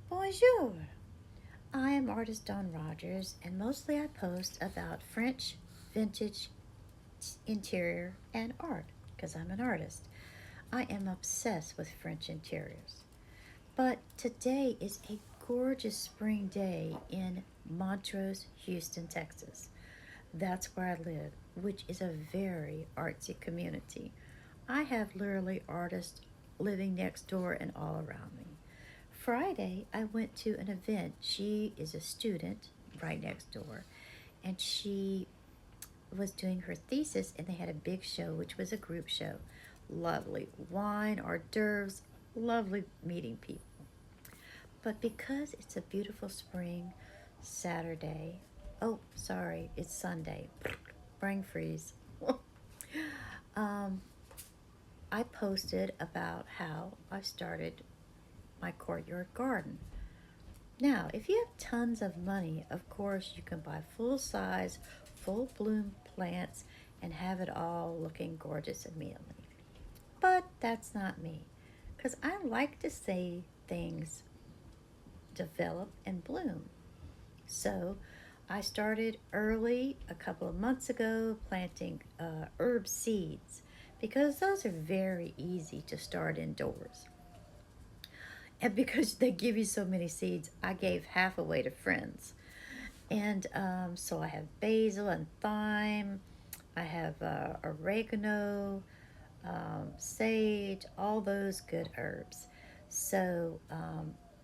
Bonjour! I am artist Dawn Rogers, and mostly I post about French vintage interior and art because I'm an artist. I am obsessed with French interiors. But today is a gorgeous spring day in Montrose, Houston, Texas. That's where I live, which is a very artsy community. I have literally artists living next door and all around me. Friday, I went to an event. She is a student right next door, and she was doing her thesis, and they had a big show, which was a group show. Lovely wine, hors d'oeuvres, lovely meeting people. But because it's a beautiful spring Saturday, oh, sorry, it's Sunday, brain freeze. um, I posted about how I started my courtyard garden. Now, if you have tons of money, of course, you can buy full size, full bloom plants and have it all looking gorgeous immediately. But that's not me, because I like to see things develop and bloom. So I started early a couple of months ago planting herb seeds because those are very easy to start indoors. And because they give you so many seeds, I gave half away to friends. And so I have basil and thyme, I have oregano, sage, all those good herbs. So,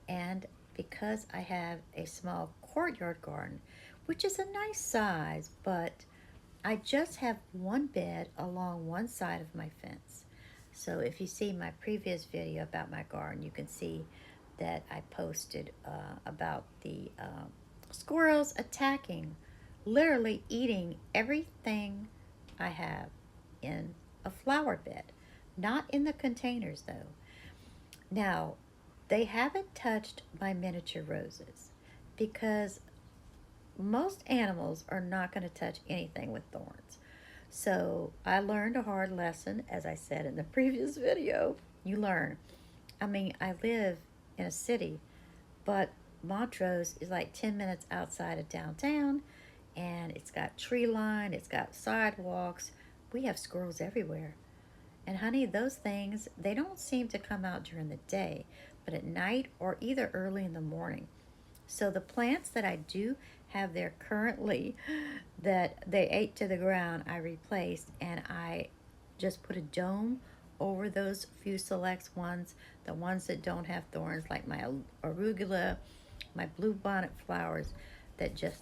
and because I have a small courtyard garden, which is a nice size, but I just have one bed along one side of my fence. So if you see my previous video about my garden, you can see that I posted about the squirrels attacking, literally eating everything I have in a flower bed. Not in the containers though. Now, they haven't touched my miniature roses because most animals are not going to touch anything with thorns. So I learned a hard lesson, as I said in the previous video. You learn. I mean, I live in a city, but Montrose is like 10 minutes outside of downtown, and it's got tree line, it's got sidewalks. We have squirrels everywhere. And honey, those things, they don't seem to come out during the day, but at night or either early in the morning. So the plants that I do have there currently that they ate to the ground, I replaced, and I just put a dome over those few select ones, the ones that don't have thorns, like my arugula, my bluebonnet flowers that just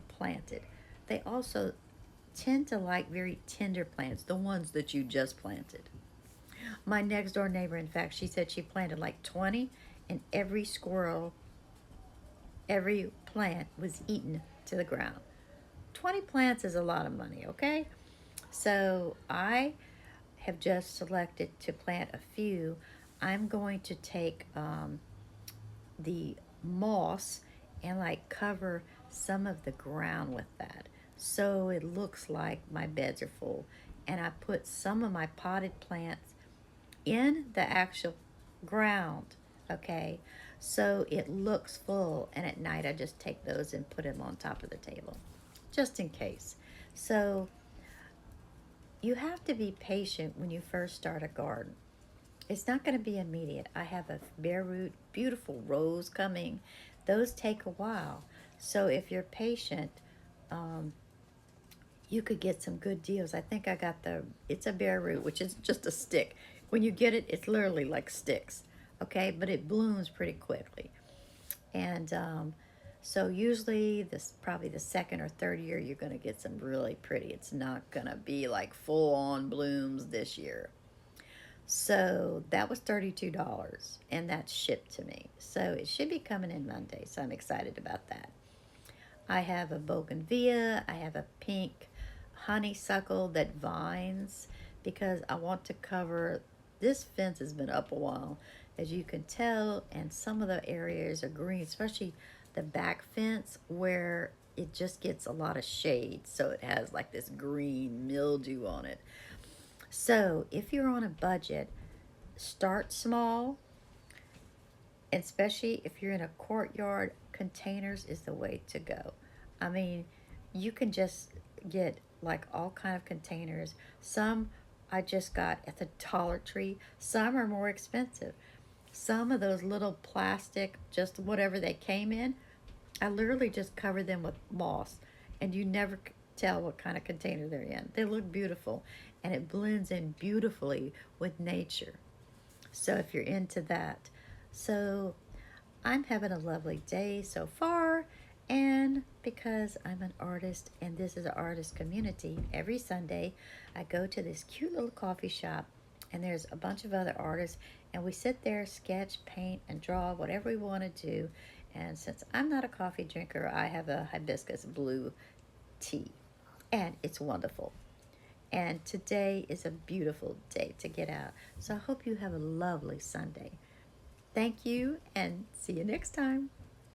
planted. They also tend to like very tender plants, the ones that you just planted. My next door neighbor, in fact, she said she planted like 20, and every squirrel, every plant was eaten to the ground. 20 plants is a lot of money, okay? So I have just selected to plant a few. I'm going to take the moss and like cover some of the ground with that. So it looks like my beds are full. And I put some of my potted plants in the actual ground, okay? So it looks full, and at night I just take those and put them on top of the table, just in case. So you have to be patient when you first start a garden. It's not going to be immediate. I have a bare root, beautiful rose coming. Those take a while. So if you're patient, um, you could get some good deals. I think I got it's a bare root, which is just a stick. When you get it, it's literally like sticks, okay? But it blooms pretty quickly. And so usually this probably the second or third year you're going to get some really pretty. It's not going to be like full on blooms this year. So that was $32 and that's shipped to me. So it should be coming in Monday. So I'm excited about that. I have a bougainvillea, I have a pink honeysuckle that vines because I want to cover. This fence has been up a while, as you can tell, and some of the areas are green, especially the back fence where it just gets a lot of shade, so it has like this green mildew on it. So if you're on a budget, start small especially if you're in a courtyard, containers is the way to go. I mean, you can just get like all kind of containers. Some I just got at the Dollar Tree. Some are more expensive. Some of those little plastic, just whatever they came in, I literally just cover them with moss, and you never tell what kind of container they're in. They look beautiful, and it blends in beautifully with nature. So if you're into that, so I'm having a lovely day so far. And because I'm an artist and this is an artist community, every Sunday I go to this cute little coffee shop and there's a bunch of other artists and we sit there, sketch, paint, and draw whatever we want to do. And since I'm not a coffee drinker, I have a hibiscus blue tea and it's wonderful. And today is a beautiful day to get out. So I hope you have a lovely Sunday. Thank you and see you next time.